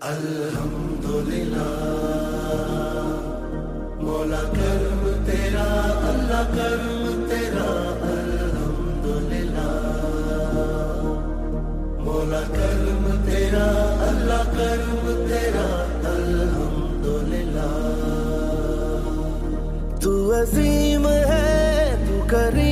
अल्हम्दुलिल्लाह मौला कर्म तेरा, अल्लाह कर्म तेरा। अल्हम्दुलिल्लाह मौला कर्म तेरा, अल्लाह कर्म तेरा। अल्हम्दुलिल्लाह तू अजीम है, तू करे